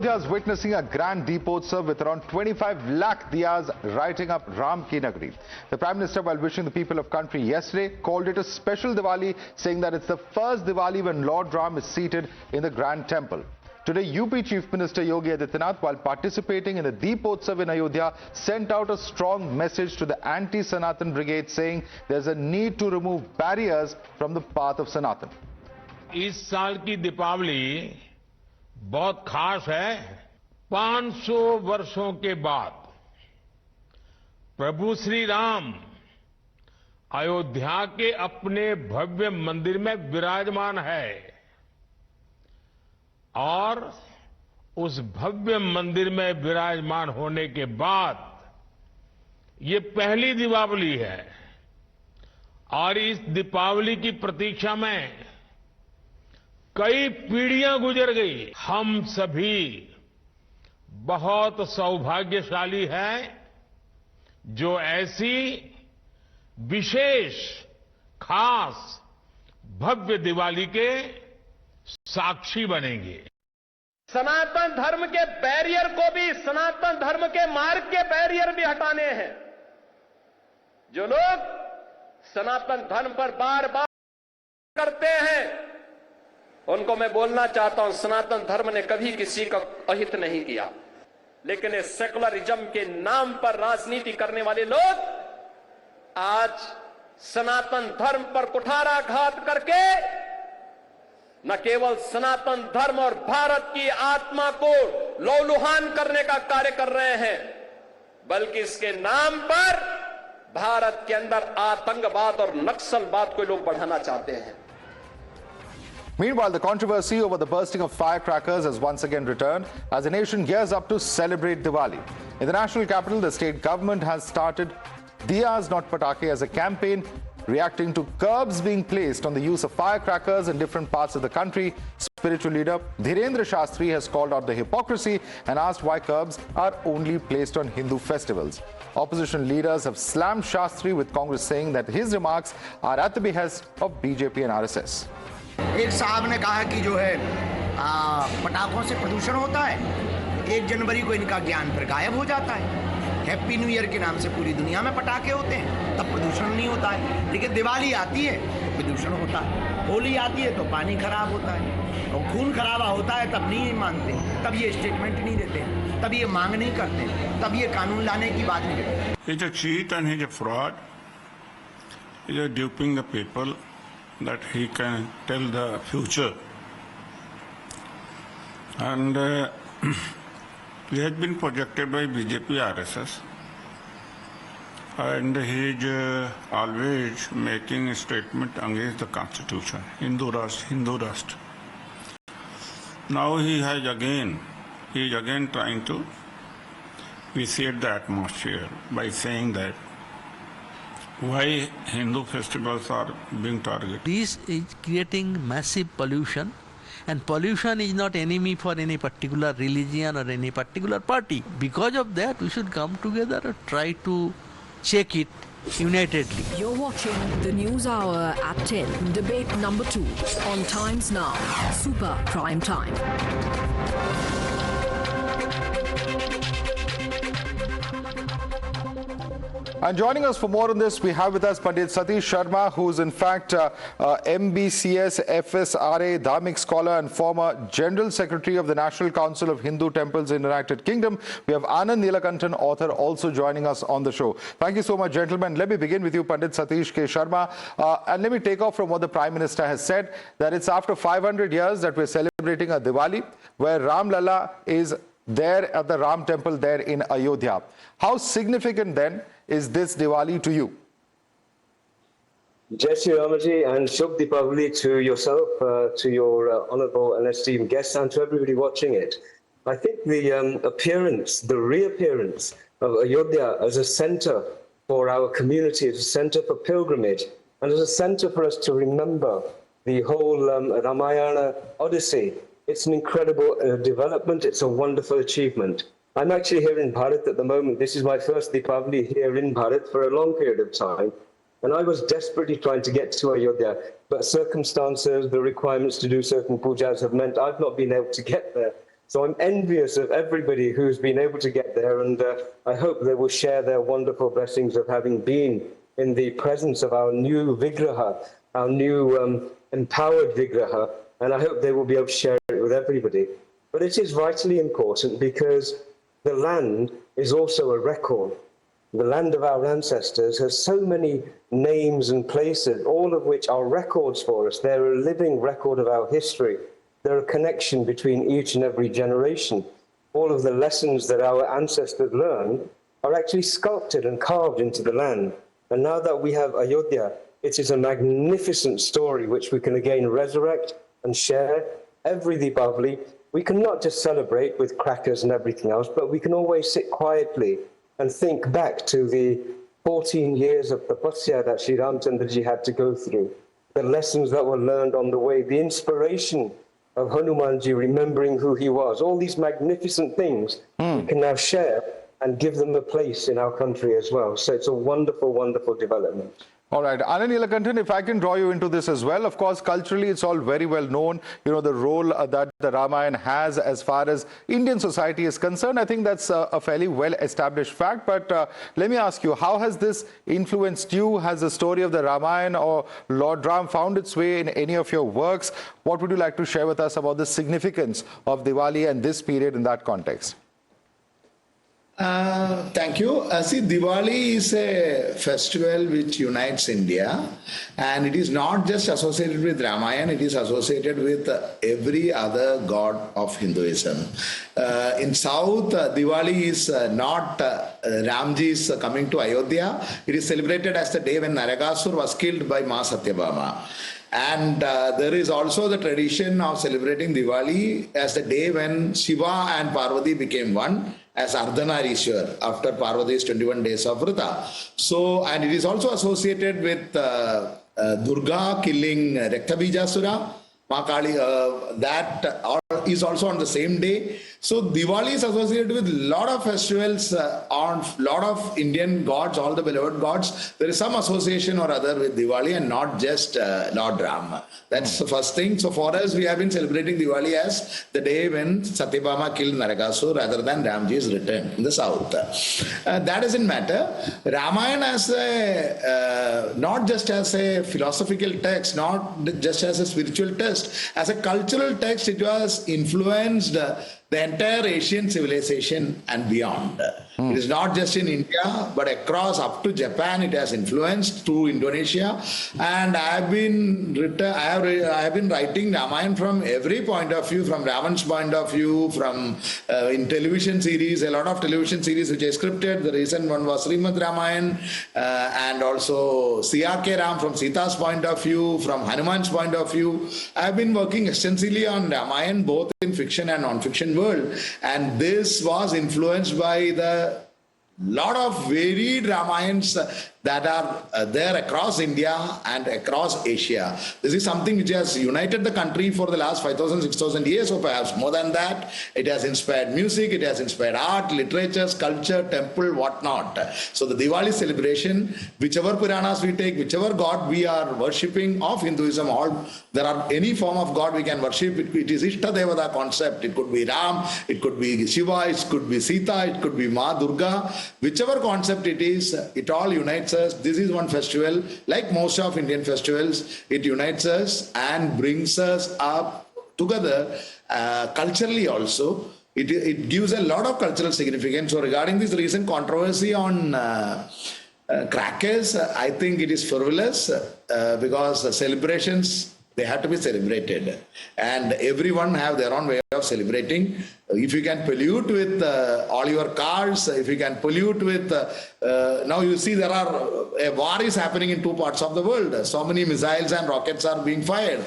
India is witnessing a grand Deepotsav with around 25 lakh diyas lighting up Ram Ki Nagari. The Prime Minister, while wishing the people of country yesterday, called it a special Diwali, saying that it's the first Diwali when Lord Ram is seated in the grand temple. Today, UP Chief Minister Yogi Adityanath, while participating in the Deepotsav in Ayodhya, sent out a strong message to the anti-Sanatan brigade, saying there's a need to remove barriers from the path of Sanatan. इस साल की दीपावली बहुत खास है। 500 वर्षों के बाद प्रभु श्री राम अयोध्या के अपने भव्य मंदिर में विराजमान है और उस भव्य मंदिर में विराजमान होने के बाद ये पहली दीपावली है और इस दीपावली की प्रतीक्षा में कई पीढ़ियां गुजर गई। हम सभी बहुत सौभाग्यशाली हैं जो ऐसी विशेष खास भव्य दिवाली के साक्षी बनेंगे। सनातन धर्म के बैरियर को भी, सनातन धर्म के मार्ग के बैरियर भी हटाने हैं। जो लोग सनातन धर्म पर बार बार करते हैं उनको मैं बोलना चाहता हूं, सनातन धर्म ने कभी किसी का अहित नहीं किया, लेकिन इस सेकुलरिज्म के नाम पर राजनीति करने वाले लोग आज सनातन धर्म पर कुठाराघात करके न केवल सनातन धर्म और भारत की आत्मा को लौलुहान करने का कार्य कर रहे हैं, बल्कि इसके नाम पर भारत के अंदर आतंकवाद और नक्सलवाद को लोग बढ़ाना चाहते हैं। Meanwhile, the controversy over the bursting of firecrackers has once again returned as the nation gears up to celebrate Diwali. In the national capital, the state government has started Diyas Not Patake as a campaign reacting to curbs being placed on the use of firecrackers in different parts of the country. Spiritual leader Dhirendra Shastri has called out the hypocrisy and asked why curbs are only placed on Hindu festivals. Opposition leaders have slammed Shastri, with Congress saying that his remarks are at the behest of BJP and RSS. एक साहब ने कहा कि जो है पटाखों से प्रदूषण होता है, 1 जनवरी को इनका ज्ञान फिर गायब हो जाता है। हैप्पी न्यू ईयर के नाम से पूरी दुनिया में पटाखे होते हैं, तब प्रदूषण नहीं होता है। लेकिन दिवाली आती है तो प्रदूषण होता है, होली आती है तो पानी खराब होता है और खून खराबा होता है, तब नहीं मानते, तब ये स्टेटमेंट नहीं देते, तब ये मांग नहीं करते, तब ये कानून लाने की बात नहीं करते। He's a cheat and he's a fraud. He's duping the people that he can tell the future, and he has been projected by BJP RSS, and he is always making a statement against the constitution, Hindu Rashtra. Now he is again trying to vitiate the atmosphere by saying that why Hindu festivals are being targeted. This is creating massive pollution, and pollution is not enemy for any particular religion or any particular party. Because of that, we should come together and try to check it unitedly. You're watching the News Hour at 10, debate number 2 on Times Now, Super Prime Time. And joining us for more on this, we have with us Pandit Satish Sharma, who is in fact MBCS FSRA Dharmic scholar and former General Secretary of the National Council of Hindu Temples in the United Kingdom. We have Anand Nilakanthan, author, also joining us on the show. Thank you so much, gentlemen. Let me begin with you, Pandit Satish K. Sharma. And let me take off from what the Prime Minister has said, that it's after 500 years that we're celebrating a Diwali, where Ram Lalla is there at the Ram Temple there in Ayodhya. How significant then is this Diwali to you? Jai Shri Ramaji, and Shubh Deepavali to yourself, to your honourable and esteemed guests, and to everybody watching it. I think the reappearance of Ayodhya as a centre for our community, as a centre for pilgrimage, and as a centre for us to remember the whole Ramayana Odyssey, it's an incredible development. It's a wonderful achievement. I'm actually here in Bharat at the moment. This is my first Deepavali here in Bharat for a long period of time. And I was desperately trying to get to Ayodhya, but circumstances, the requirements to do certain pujas have meant I've not been able to get there. So I'm envious of everybody who's been able to get there, and I hope they will share their wonderful blessings of having been in the presence of our new Vigraha, our new empowered Vigraha, and I hope they will be able to share it with everybody. But it is vitally important because the land is also a record. The land of our ancestors has so many names and places, all of which are records for us. They're a living record of our history. They're a connection between each and every generation. All of the lessons that our ancestors learned are actually sculpted and carved into the land. And now that we have Ayodhya, it is a magnificent story which we can again resurrect and share every Deepavali. We can not just celebrate with crackers and everything else, but we can always sit quietly and think back to the 14 years of tapasya that Sri Ram Chandraji had to go through, the lessons that were learned on the way, the inspiration of Hanumanji remembering who he was, all these magnificent things we can now share and give them a place in our country as well. So it's a wonderful, wonderful development. All right, Anand Nilakanthan, if I can draw you into this as well. Of course, culturally, it's all very well known, the role that the Ramayana has as far as Indian society is concerned. I think that's a fairly well-established fact. But let me ask you, how has this influenced you? Has the story of the Ramayana or Lord Ram found its way in any of your works? What would you like to share with us about the significance of Diwali and this period in that context? Thank you. See, Diwali is a festival which unites India, and it is not just associated with Ramayana, it is associated with every other god of Hinduism. In South, Diwali is not Ramji's coming to Ayodhya. It is celebrated as the day when Narakasur was killed by Ma Satyabhama. And there is also the tradition of celebrating Diwali as the day when Shiva and Parvati became one, as Ardhanarishwar after Parvati's 21 days of Vrata. So, and it is also associated with Durga killing Rektabijasura, Ma Kali, that is also on the same day. So Diwali is associated with a lot of festivals on lot of Indian gods, all the beloved gods. There is some association or other with Diwali and not just Lord Ram. That's the first thing. So for us, we have been celebrating Diwali as the day when Satyabhama killed Narakasur rather than Ramji's return in the south. That doesn't matter. Ramayana as a, not just as a philosophical text, not just as a spiritual text, as a cultural text, it was influenced the entire Asian civilization and beyond. It is not just in India, but across up to Japan, it has influenced through Indonesia. And I have been writing Ramayana from every point of view, from Ravan's point of view, from in television series, a lot of television series which I scripted. The recent one was Srimad Ramayana, and also CRK Ram from Sita's point of view, from Hanuman's point of view. I have been working extensively on Ramayana, both in fiction and non-fiction world, and this was influenced by the lot of varied Ramayans that are there across India and across Asia. This is something which has united the country for the last 5,000, 6,000 years, or perhaps more than that. It has inspired music, it has inspired art, literature, culture, temple, whatnot. So the Diwali celebration, whichever Puranas we take, whichever god we are worshipping of Hinduism, all there are any form of god we can worship. It is Ishta Devata concept. It could be Ram, it could be Shiva, it could be Sita, it could be Ma Durga. Whichever concept it is, it all unites us. This is one festival, like most of Indian festivals, it unites us and brings us up together culturally also. It gives a lot of cultural significance. So regarding this recent controversy on crackers, I think it is frivolous because the celebrations, they have to be celebrated, and everyone have their own way of celebrating. If you can pollute with all your cars, if you can pollute with now you see there are a war is happening in two parts of the world. So many missiles and rockets are being fired.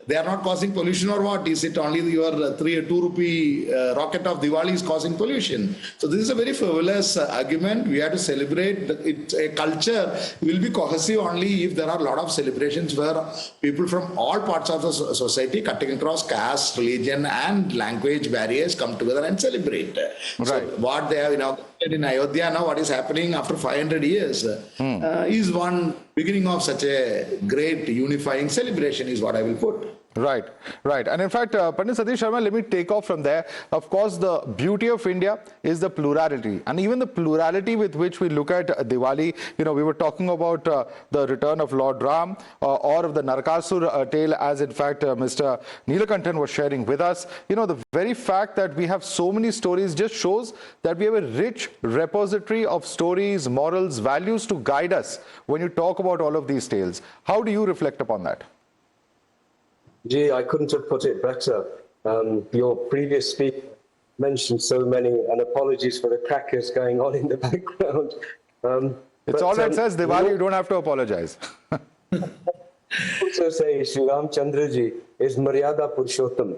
They are not causing pollution, or what? Is it only your 2 rupee rocket of Diwali is causing pollution? So this is a very frivolous argument. We have to celebrate. It's a culture will be cohesive only if there are a lot of celebrations where people from all parts of the society, cutting across caste, religion and language barriers, come together and celebrate. Right. So what they have inaugurated in Ayodhya now, what is happening after 500 years is one beginning of such a great unifying celebration is what I will put. Right, right. And in fact, Pandit Satish Sharma, let me take off from there. Of course, the beauty of India is the plurality, and even the plurality with which we look at Diwali. You know, we were talking about the return of Lord Ram or of the Narakasur tale, as in fact Mr. Neelakantan was sharing with us. You know, the very fact that we have so many stories just shows that we have a rich repository of stories, morals, values to guide us when you talk about all of these tales. How do you reflect upon that? Gee, I couldn't have put it better. Your previous speaker mentioned so many, and apologies for the crackers going on in the background. It's all right, says Diwali, you don't have to apologize. Also say Sri Ram Chandra Ji is Maryada Purushottam,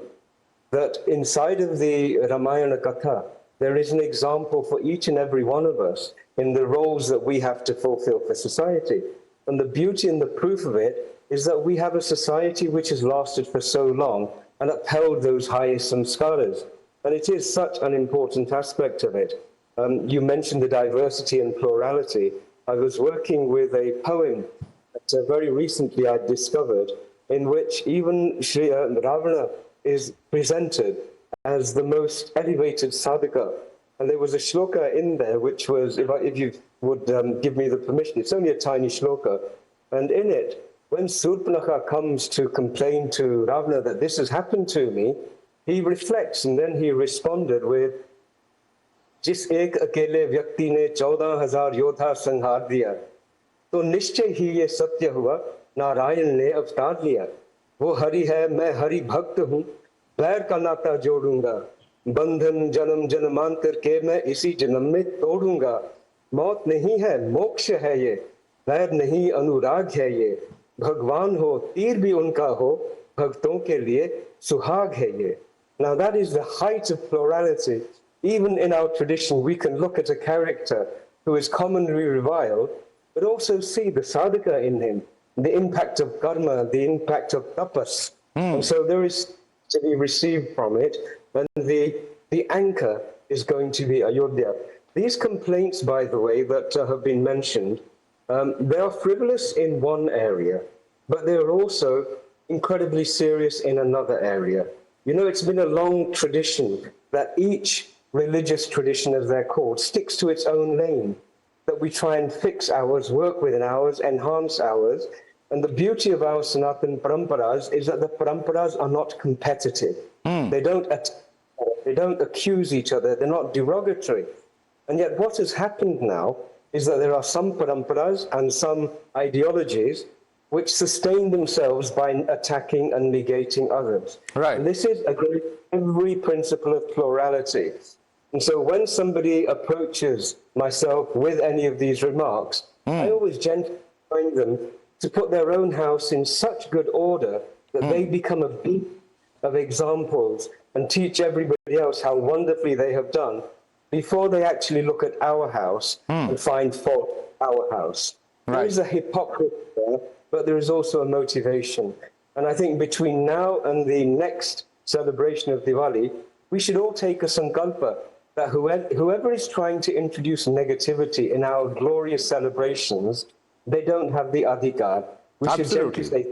that inside of the Ramayana Katha, there is an example for each and every one of us in the roles that we have to fulfill for society. And the beauty and the proof of it is that we have a society which has lasted for so long and upheld those highest samskaras. And it is such an important aspect of it. You mentioned the diversity and plurality. I was working with a poem that very recently I discovered, in which even Sri Ravana is presented as the most elevated sadhaka. And there was a shloka in there which was, if you would give me the permission, it's only a tiny shloka, and in it, when Surpanakha comes to complain to Ravana that this has happened to me, he reflects, and then he responded with, Jis ek akele vyakti ne 14,000 yodha sanghar diya, to nischay hi ye satya hua, Narayan ne avtar liya. Wo hari hai, main hari bhakt hu, bair ka nata jodunga, bandhan janam janamantar ke main isi janam mein todunga. Maut nahi hai, moksha hai ye, bair nahi anurag hai ye. भगवान हो तीर भी उनका हो भक्तों के लिए सुहाग है ये. Now that is the height of plurality. Even in our tradition we can look at a character who is commonly reviled but also see the sadhaka in him, the impact of karma, the impact of tapas. And so there is to be received from it, and the anchor is going to be Ayodhya. These complaints, by the way, that have been mentioned, they are frivolous in one area, but they are also incredibly serious in another area. You know, it's been a long tradition that each religious tradition, as they're called, sticks to its own lane, that we try and fix ours, work within ours, enhance ours. And the beauty of our Sanatan paramparas is that the paramparas are not competitive. They don't accuse each other, they're not derogatory. And yet what has happened now is that there are some paramparas and some ideologies which sustain themselves by attacking and negating others. Right. And this is against every principle of plurality. And so when somebody approaches myself with any of these remarks, I always gently remind them to put their own house in such good order that they become a beacon of examples and teach everybody else how wonderfully they have done, before they actually look at our house and find fault with our house. Right. There is a hypocrisy there, but there is also a motivation. And I think between now and the next celebration of Diwali, we should all take a sankalpa that whoever is trying to introduce negativity in our glorious celebrations, they don't have the adhikar. We should simply say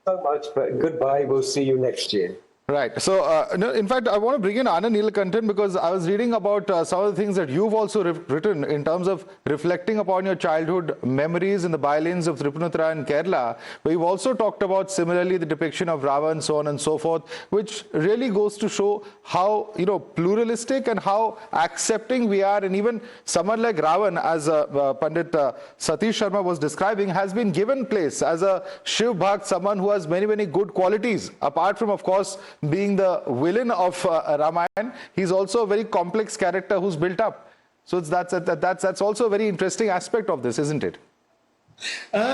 so much, but goodbye, we'll see you next year. Right. So, no, in fact, I want to bring in Anand Neelakantan because I was reading about some of the things that you've also written in terms of reflecting upon your childhood memories in the bylanes of Tripunithura in Kerala, where you've also talked about similarly the depiction of Ravan, so on and so forth, which really goes to show how, you know, pluralistic and how accepting we are. And even someone like Ravan, as Pandit Satish Sharma was describing, has been given place as a Shiv Bhakt, someone who has many, many good qualities, apart from, of course, being the villain of Ramayana. He's also a very complex character who's built up. So that's also a very interesting aspect of this, isn't it?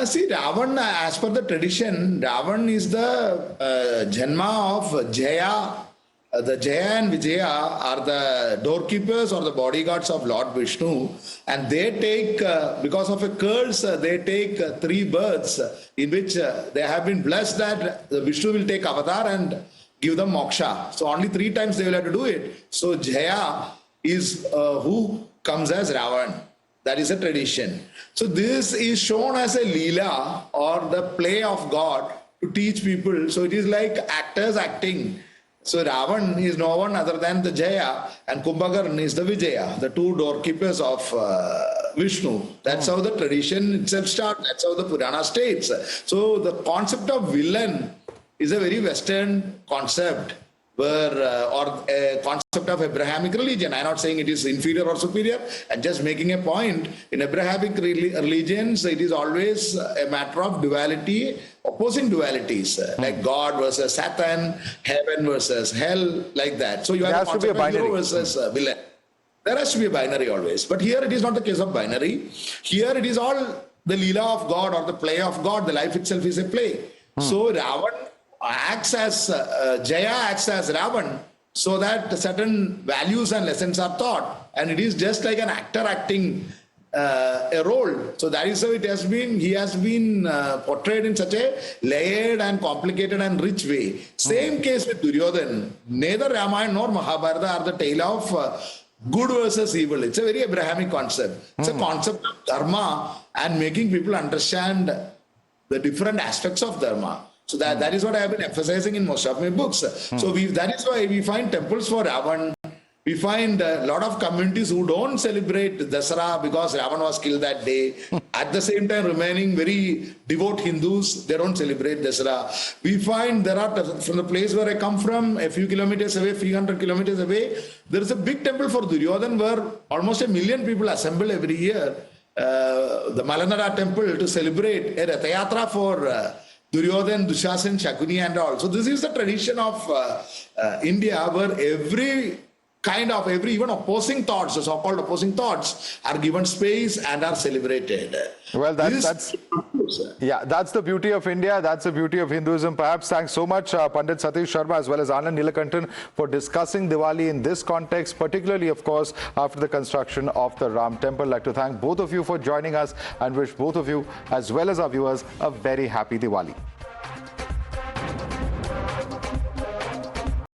See, Ravan, as per the tradition, Ravan is the Janma of Jaya. The Jaya and Vijaya are the doorkeepers or the bodyguards of Lord Vishnu, and they take, because of a curse, they take 3 births in which they have been blessed that Vishnu will take avatar and give them moksha. So only 3 times they will have to do it. So Jaya is who comes as Ravan. That is a tradition. So this is shown as a Leela or the play of God to teach people. So it is like actors acting. So Ravan is no one other than the Jaya, and Kumbhakarna is the Vijaya, the two doorkeepers of Vishnu. That's how the tradition itself starts. That's how the Purana states. So the concept of villain is a very Western concept, where or a concept of Abrahamic religion. I'm not saying it is inferior or superior. I'm just making a point. In Abrahamic religions, it is always a matter of duality, opposing dualities, like God versus Satan, heaven versus hell, like that. So you have a concept of hero versus villain. There has to be a binary always. But here it is not the case of binary. Here it is all the Leela of God or the play of God. The life itself is a play. So Ravan acts as Jaya acts as Ravan, so that certain values and lessons are taught, and it is just like an actor acting a role. So that is how it has been. He has been portrayed in such a layered and complicated and rich way. Same case with Duryodhan. Neither Ramayana nor Mahabharata are the tale of good versus evil. It's a very Abrahamic concept. It's a concept of dharma and making people understand the different aspects of dharma. So that is what I have been emphasizing in most of my books. So that is why we find temples for Ravan. We find a lot of communities who don't celebrate Dasara because Ravan was killed that day. At the same time, remaining very devout Hindus, they don't celebrate Dasara. We find there are, from the place where I come from, a few kilometers away, 300 kilometers away, there is a big temple for Duryodhan where almost 1 million people assemble every year. The Malanada temple to celebrate a Ratha Yatra for Duryodhan, Dushasan, Shakuni and all. So this is the tradition of India, where every even opposing thoughts, the so-called opposing thoughts, are given space and are celebrated. Well, that's the beauty of India. That's the beauty of Hinduism. Perhaps thanks so much, Pandit Satish Sharma as well as Anand Nilakantan, for discussing Diwali in this context, particularly, of course, after the construction of the Ram Temple. I'd like to thank both of you for joining us and wish both of you, as well as our viewers, a very happy Diwali.